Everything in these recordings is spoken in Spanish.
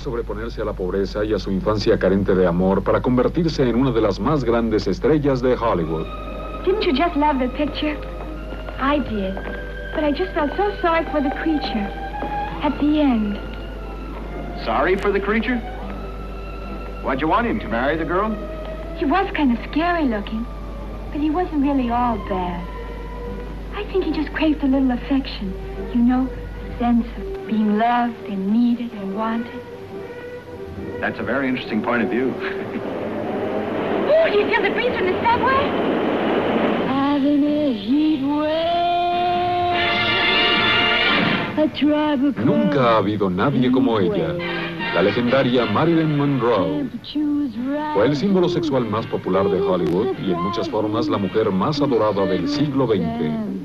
Sobreponerse a la pobreza y a su infancia carente de amor para convertirse en una de las más grandes estrellas de Hollywood. Didn't you just love the picture? I did, but I just felt so sorry for the creature at the end. Sorry for the creature? Why'd you want him to marry the girl? He was kind of scary looking, but he wasn't really all bad. I think he just craved a little affection, you know, a sense of being loved and needed and wanted. That's a very interesting point of view. Oh, do you feel the breeze from the subway? Having a heat wave. Nunca ha habido nadie como ella. La legendaria Marilyn Monroe fue el símbolo sexual más popular de Hollywood y en muchas formas la mujer más adorada del siglo XX.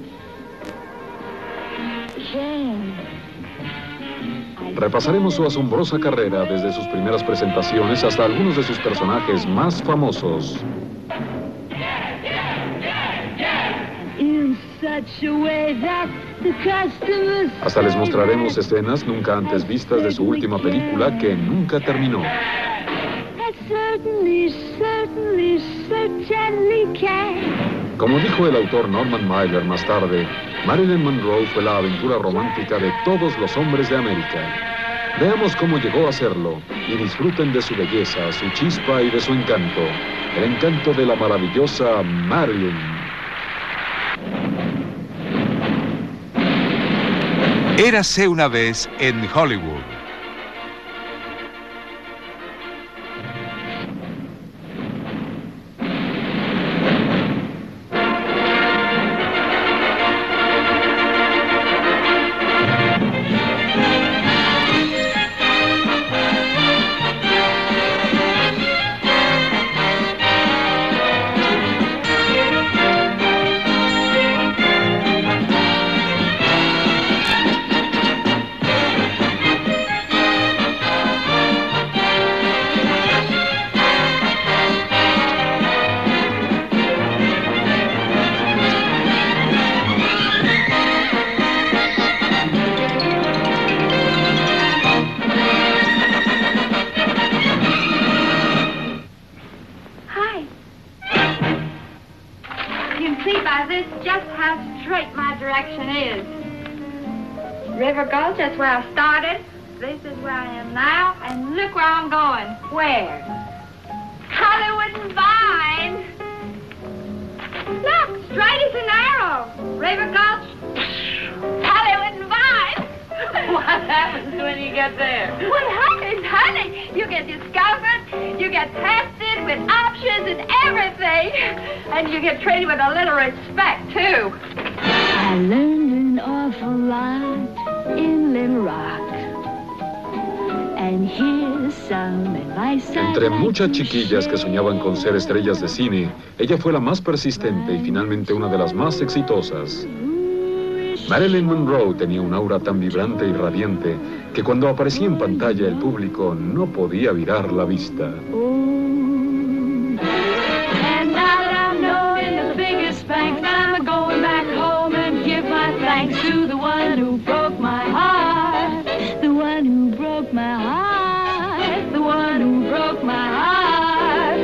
Repasaremos su asombrosa carrera desde sus primeras presentaciones hasta algunos de sus personajes más famosos. Hasta les mostraremos escenas nunca antes vistas de su última película que nunca terminó. Como dijo el autor Norman Mailer más tarde, Marilyn Monroe fue la aventura romántica de todos los hombres de América. Veamos cómo llegó a serlo y disfruten de su belleza, su chispa y de su encanto. El encanto de la maravillosa Marilyn. Érase una vez en Hollywood. River Gulch, that's where I started. This is where I am now, and look where I'm going. Where? Hollywood and Vine. Look, straight as an arrow. River Gulch, Hollywood and Vine. What happens when you get there? What happens, honey? You get discovered, you get tested with options and everything, and you get treated with a little respect, too. I learned an awful lot in Little Rock. And here's some advice. Entre muchas chiquillas que soñaban con ser estrellas de cine, ella fue la más persistente y finalmente una de las más exitosas. Marilyn Monroe tenía un aura tan vibrante y radiante que cuando aparecía en pantalla el público no podía virar la vista. Thanks to the one who broke my heart, the one who broke my heart, the one who broke my heart.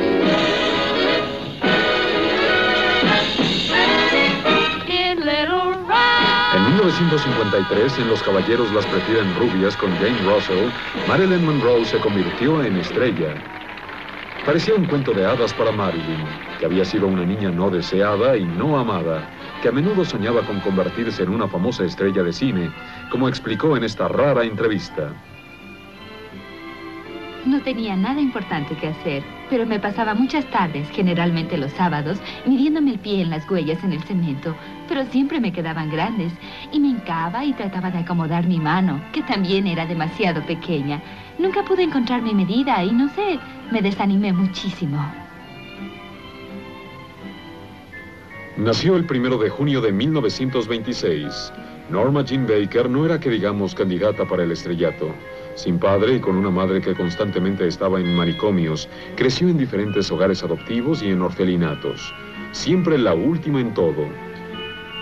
In Little Rock. En 1953, en Los Caballeros las prefieren rubias con Jane Russell, Marilyn Monroe se convirtió en estrella. Parecía un cuento de hadas para Marilyn, que había sido una niña no deseada y no amada, que a menudo soñaba con convertirse en una famosa estrella de cine, como explicó en esta rara entrevista. No tenía nada importante que hacer, pero me pasaba muchas tardes, generalmente los sábados, midiéndome el pie en las huellas en el cemento, pero siempre me quedaban grandes, y me hincaba y trataba de acomodar mi mano, que también era demasiado pequeña. Nunca pude encontrar mi medida y no sé, me desanimé muchísimo. Nació el 1 de junio de 1926. Norma Jean Baker no era que digamos candidata para el estrellato. Sin padre y con una madre que constantemente estaba en manicomios, creció en diferentes hogares adoptivos y en orfelinatos. Siempre la última en todo.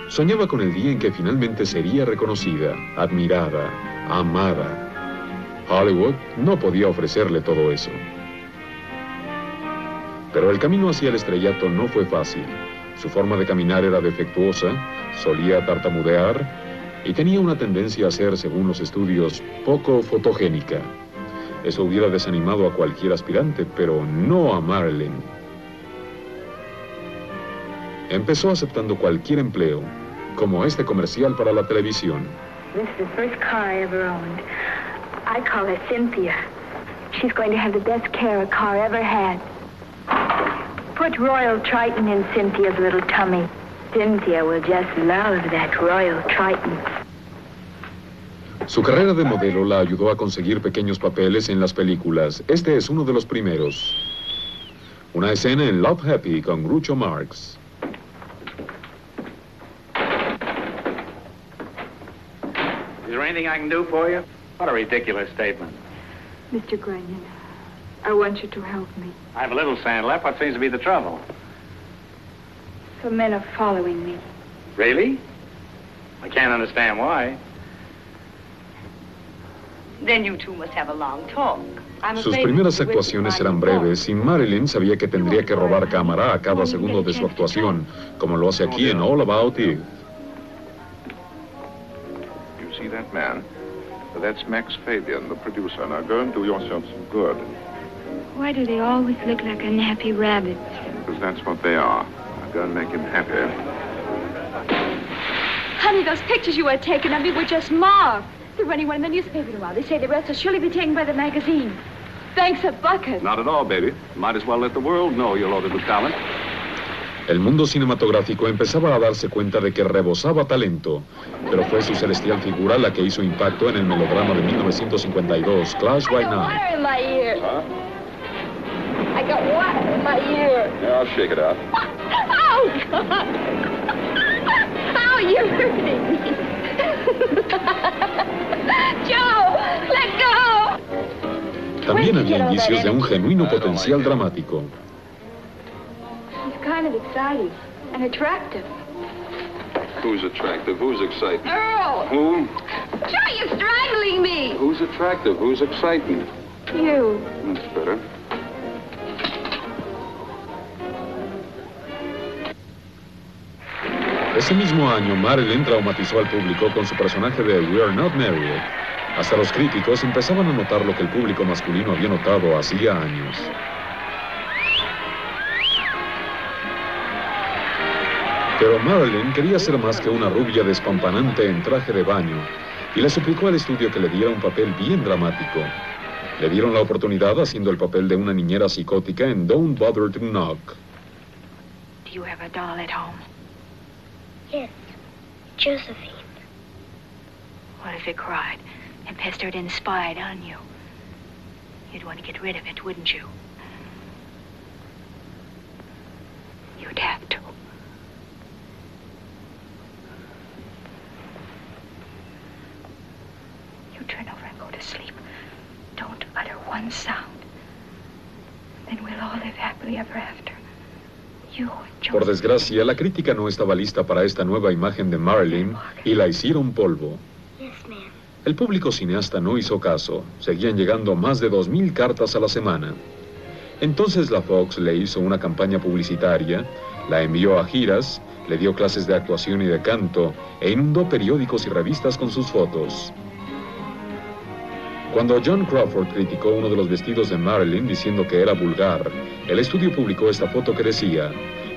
Soñaba con el día en que finalmente sería reconocida, admirada, amada. Hollywood no podía ofrecerle todo eso. Pero el camino hacia el estrellato no fue fácil. Su forma de caminar era defectuosa, solía tartamudear y tenía una tendencia a ser, según los estudios, poco fotogénica. Eso hubiera desanimado a cualquier aspirante, pero no a Marilyn. Empezó aceptando cualquier empleo, como este comercial para la televisión. This is the first car I ever owned. I call her Cynthia. She's going to have the best care a car ever had. Put Royal Triton in Cynthia's little tummy. Cynthia will just love that Royal Triton. Su carrera de modelo la ayudó a conseguir pequeños papeles en las películas. Este es uno de los primeros. Una escena en Love Happy con Groucho Marx. Is there anything I can do for you? What a ridiculous statement. Mr. Grunion, I want you to help me. I have a little sand left. What seems to be the trouble? Some men are following me. Really? I can't understand why. Then you two must have a long talk. Sus primeras actuaciones eran breves y Marilyn sabía que tendría que robar cámara a cada segundo de su actuación, como lo hace aquí en All About Eve. You see that man? That's Max Fabian, the producer. Now go and do yourself some good. Why do they always look like unhappy rabbits? Because that's what they are. Now go and make him happy. Honey, those pictures you had taken of me were just mob. They're running one in the newspaper tomorrow. They say the rest will surely be taken by the magazine. Thanks a bucket. Not at all, baby. Might as well let the world know you're loaded with talent. El mundo cinematográfico empezaba a darse cuenta de que rebosaba talento, pero fue su celestial figura la que hizo impacto en el melodrama de 1952, Clash by Night. Water in my ear. Huh? I got water in my ear. Yeah, I'll shake it out. Oh, God. Oh, you're hurting me. Joe, let go. También había indicios de un genuino potencial dramático. He's kind of exciting and attractive. Who's attractive? Who's exciting? Earl! Who? Joe, you're strangling me. Who's attractive? Who's exciting? You. That's better. Ese mismo año, Marilyn traumatizó al público con su personaje de We're Not Married. Hasta los críticos empezaban a notar lo que el público masculino había notado hacía años. Pero Marilyn quería ser más que una rubia despampanante en traje de baño y le suplicó al estudio que le diera un papel bien dramático. Le dieron la oportunidad haciendo el papel de una niñera psicótica en Don't Bother to Knock. Do you have a doll at home? Yes, Josephine. What if it cried and pestered and spied on you? You'd want to get rid of it, wouldn't you? You'd have to. You turn over and go to sleep. Don't utter one sound. Then we'll all live happily ever after. Por desgracia, la crítica no estaba lista para esta nueva imagen de Marilyn y la hicieron polvo. El público cineasta no hizo caso. Seguían llegando más de 2,000 cartas a la semana. Entonces la Fox le hizo una campaña publicitaria, la envió a giras, le dio clases de actuación y de canto e inundó periódicos y revistas con sus fotos. Cuando John Crawford criticó uno de los vestidos de Marilyn diciendo que era vulgar, el estudio publicó esta foto que decía: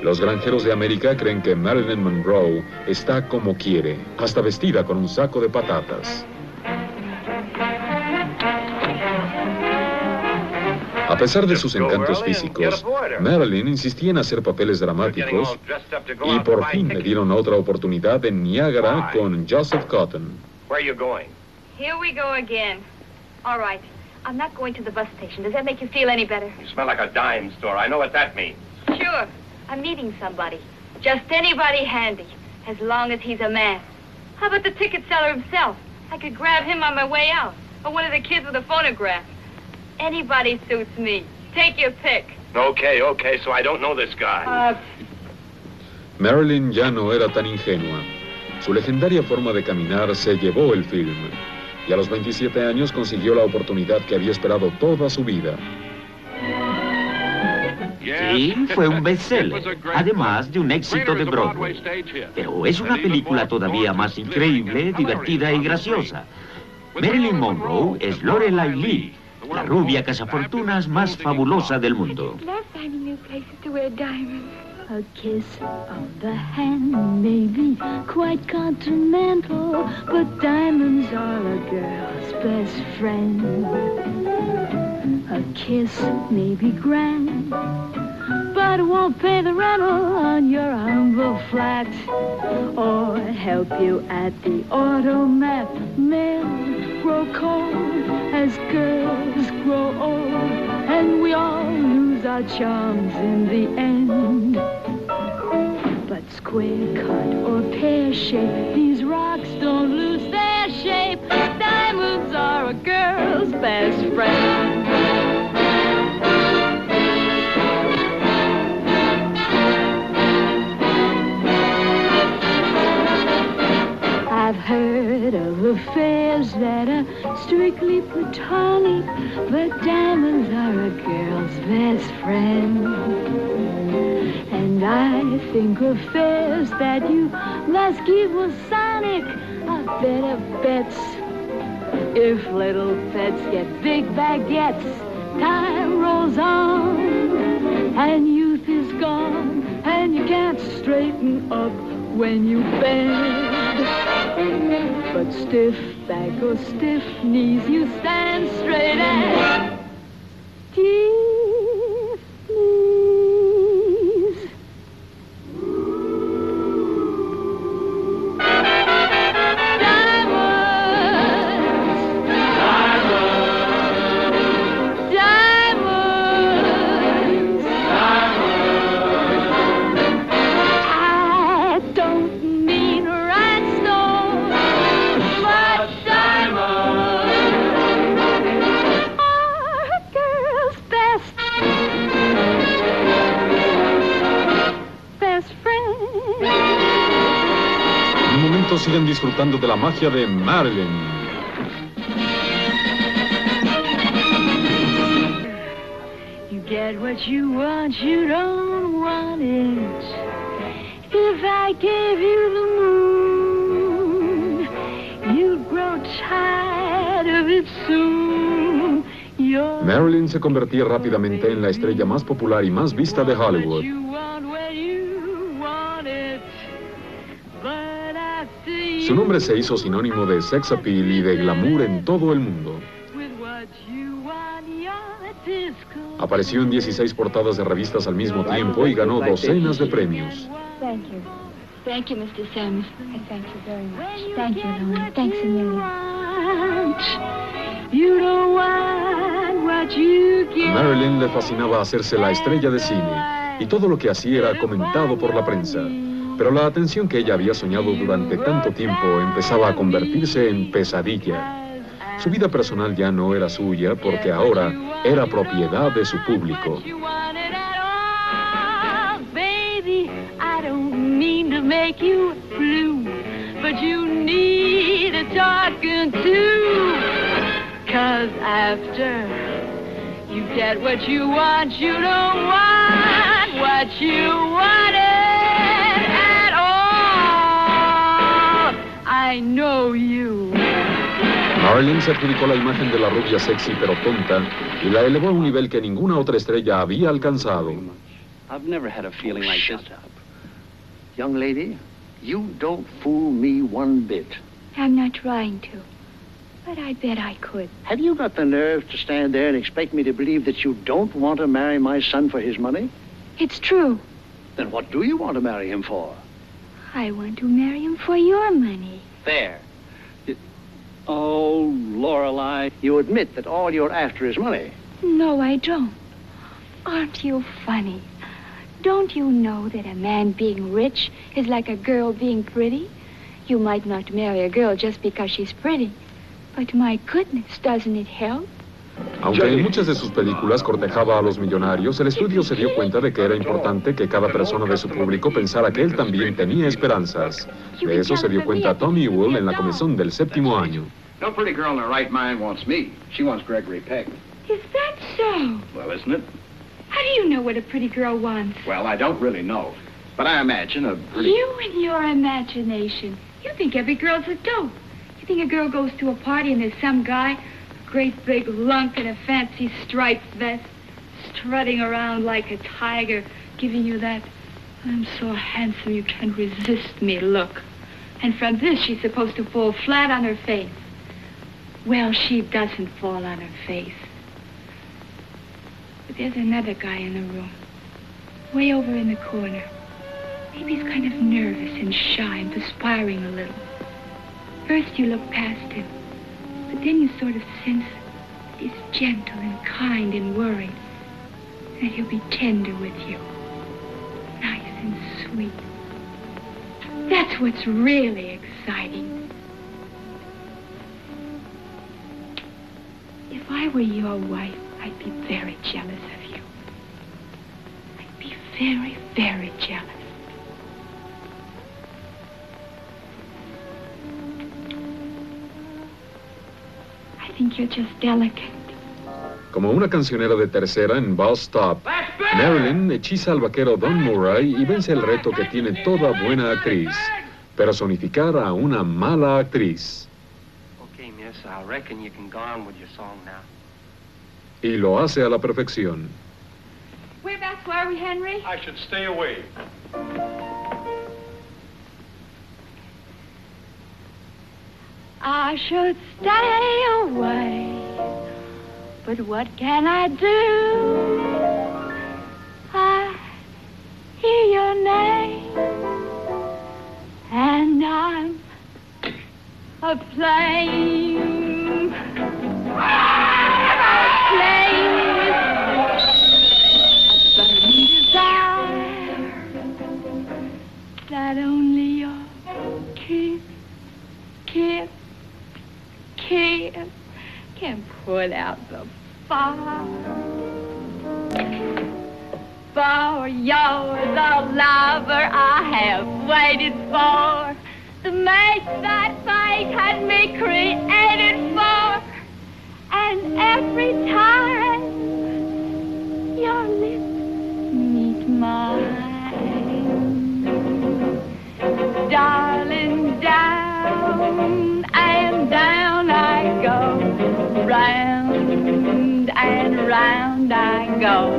los granjeros de América creen que Marilyn Monroe está como quiere, hasta vestida con un saco de patatas. A pesar de sus encantos físicos, Marilyn insistía en hacer papeles dramáticos y por fin le dieron otra oportunidad en Niagara con Joseph Cotton. Here we go again. All right. I'm not going to the bus station. Does that make you feel any better? You smell like a dime store. I know what that means. Sure. I'm meeting somebody. Just anybody handy, as long as he's a man. How about the ticket seller himself? I could grab him on my way out. Or one of the kids with a phonograph. Anybody suits me. Take your pick. Okay, so I don't know this guy. Marilyn ya no era tan ingenua. Su legendaria forma de caminar se llevó el film. y a los 27 años consiguió la oportunidad que había esperado toda su vida. Sí, fue un bestseller, además de un éxito de Broadway. Pero es una película todavía más increíble, divertida y graciosa. Marilyn Monroe es Lorelei Lee, la rubia cazafortunas más fabulosa del mundo. A kiss of the hand may be quite continental, but diamonds are a girl's best friend. A kiss may be grand, but it won't pay the rental on your humble flat, or help you at the automat. Men grow cold as girls grow old, and we all lose our charms in the end. But square cut or pear shape, these rocks don't lose their shape. Diamonds are a girl's best friend. I've heard of affairs that are strictly platonic, but diamonds are a girl's best friend. And I think affairs that you must keep Masonic are better bets. If little pets get big baguettes, time rolls on, and youth is gone, and you can't straighten up when you bend. But stiff back or stiff knees, you stand straight and stiff knees. Siguen disfrutando de la magia de Marilyn. You get what you want, you don't want it. If I gave you the moon, you'd grow tired of it soon. Marilyn se convertía rápidamente en la estrella más popular y más vista de Hollywood. Su nombre se hizo sinónimo de sex appeal y de glamour en todo el mundo. Apareció en 16 portadas de revistas al mismo tiempo y ganó docenas de premios. Thank you. Thank you, Mr. Sims. I thank you very much. Thank you, Louis. Thanks a million. Marilyn le fascinaba hacerse la estrella de cine, y todo lo que hacía era comentado por la prensa. Pero la atención que ella había soñado durante tanto tiempo empezaba a convertirse en pesadilla. Su vida personal ya no era suya porque ahora era propiedad de su público. I know you. Marilyn se adjudicó la imagen de la rubia sexy pero tonta y la elevó a un nivel que ninguna otra estrella había alcanzado. I've never had a feeling like this. Young lady, you don't fool me one bit. I'm not trying to, but I bet I could. Have you got the nerve to stand there and expect me to believe that you don't want to marry my son for his money? It's true. Then what do you want to marry him for? I want to marry him for your money. There. Oh, Lorelei, you admit that all you're after is money. No, I don't. Aren't you funny? Don't you know that a man being rich is like a girl being pretty? You might not marry a girl just because she's pretty, but my goodness, doesn't it help? Aunque en muchas de sus películas cortejaba a los millonarios, el estudio se dio cuenta de que era importante que cada persona de su público pensara que él también tenía esperanzas. De eso se dio cuenta Tommy Wool en la comezón del 7º año. No pretty girl in her right mind wants me. She wants Gregory Peck. Is that so? Well, isn't it? How do you know what a pretty girl wants? Well, I don't really know. But I imagine a pretty... You and your imagination. You think every girl's a dope. You think a girl goes to a party and there's some guy, a great big lunk in a fancy striped vest, strutting around like a tiger, giving you that, I'm so handsome you can't resist me look. And from this, she's supposed to fall flat on her face. Well, she doesn't fall on her face. But there's another guy in the room, way over in the corner. Maybe he's kind of nervous and shy and perspiring a little. First you look past him, but then you sort of sense that he's gentle and kind and worried, and he'll be tender with you, nice and sweet. That's what's really exciting. If I were your wife, I'd be very jealous of you. I'd be very, very jealous. I think you're just delicate. Como una cancionera de tercera en Ball Stop, Marilyn hechiza al vaquero Don Murray y vence el reto que tiene toda buena actriz: personificar a una mala actriz. Okay, miss, I reckon you can go on with your song now. Y lo hace a la perfección. Whereabouts were we, Henry? I should stay away. I should stay away, but what can I do? I hear your name, and I'm aflame. Aflame with a burning desire that only your kiss can put out the fire. For you're the lover I have waited for, the mate that fate had me created for. And every time your lips meet mine, darling, down and down I go, round and round I go.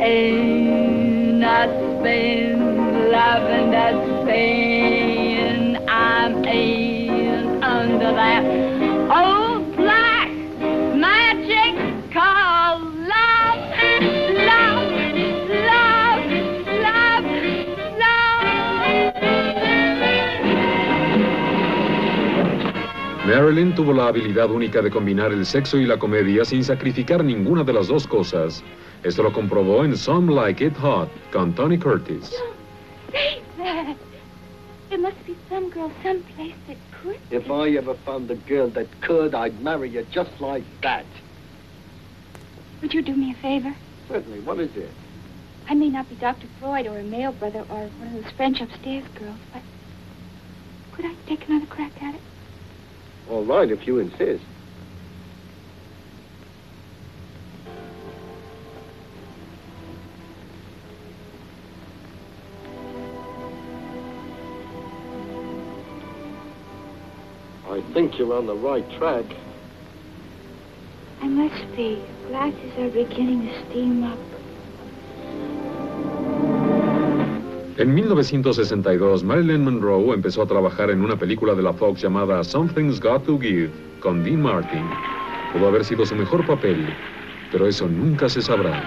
Ain't a spin, loving that spin, I'm in under that old black magic called love, love, love, love, love. Marilyn tuvo la habilidad única de combinar el sexo y la comedia sin sacrificar ninguna de las dos cosas. Esto lo comprobó en Some Like It Hot con Tony Curtis. Say that. There must be some girl someplace that could. If I ever found a girl that could, I'd marry her just like that. Would you do me a favor? Certainly. What is it? I may not be Dr. Freud or a male brother or one of those French upstairs girls, but could I take another crack at it? All right, if you insist. I think you're on the right track. I must be. Glasses are beginning to steam up. En 1962, Marilyn Monroe empezó a trabajar en una película de la Fox llamada Something's Got to Give, con Dean Martin. Pudo haber sido su mejor papel, pero eso nunca se sabrá.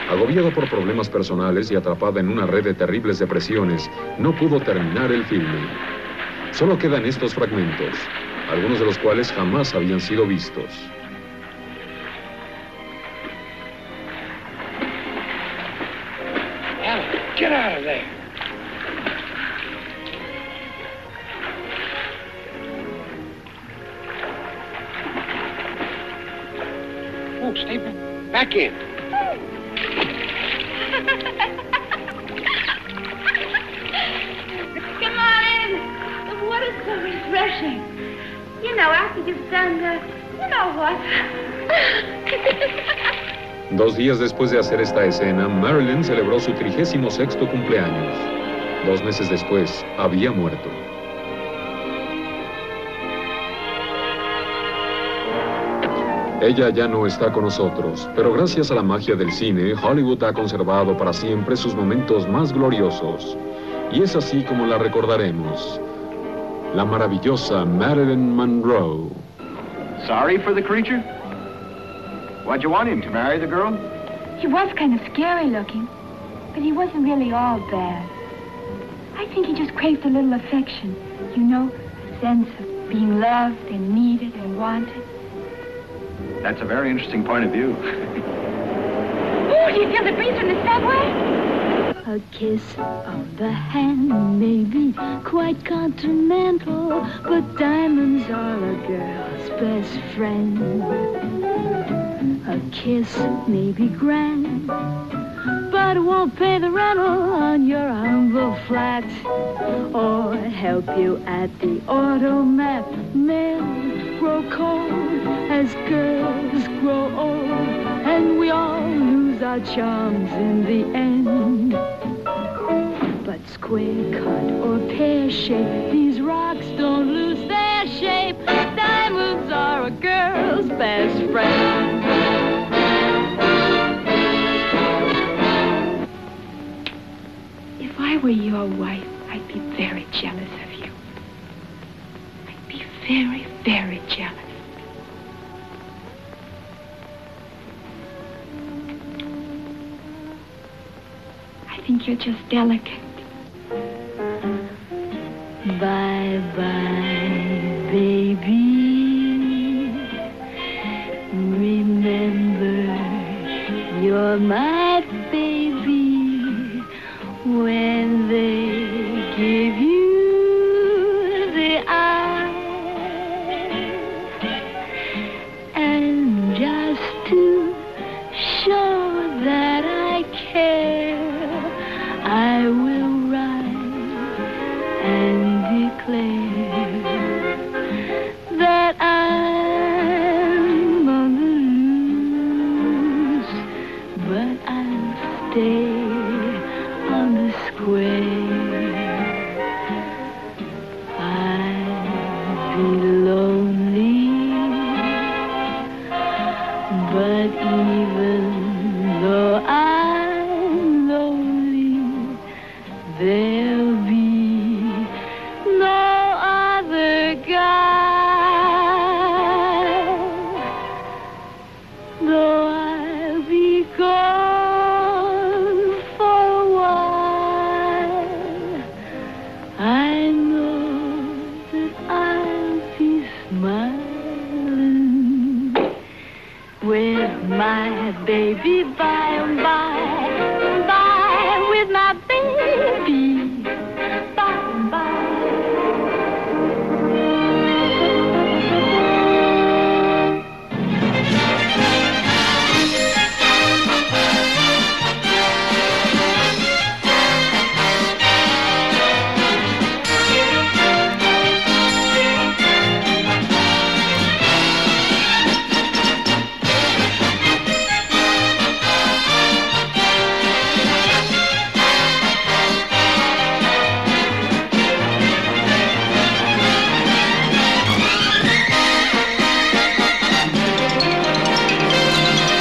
Agobiada por problemas personales y atrapada en una red de terribles depresiones, no pudo terminar el filme. Solo quedan estos fragmentos, algunos de los cuales jamás habían sido vistos. Get out of there. Oh, stay back in. Come on in. The water's so refreshing. You know, after you've done you know what. 2 días después de hacer esta escena, Marilyn celebró su 36º cumpleaños. 2 meses después, había muerto. Ella ya no está con nosotros, pero gracias a la magia del cine, Hollywood ha conservado para siempre sus momentos más gloriosos. Y es así como la recordaremos. La maravillosa Marilyn Monroe. Sorry for the creature? Why'd you want him to marry the girl? He was kind of scary looking, but he wasn't really all bad. I think he just craved a little affection. You know, a sense of being loved and needed and wanted. That's a very interesting point of view. Oh, do you feel the breeze from the subway? A kiss on the hand may be quite continental, but diamonds are a girl's best friend. A kiss may be grand, but it won't pay the rental on your humble flat, or help you at the automat. Men grow cold as girls grow old, and we all lose our charms in the end. But square cut or pear shape, these rocks don't lose their shape. Diamonds are a girl's best friend. If I were your wife, I'd be very jealous of you. I'd be very, very jealous. I think you're just delicate. Bye-bye, baby. Remember, you're my baby. When they give you the eye, and just to show that I care, I will write and declare that I'm on the loose, but I'll stay on the square. I'd be lonely, but even though I'm lonely, there'll be no other guy. Though I'll be gone for a while, I know that I'll be smiling with my baby by and by.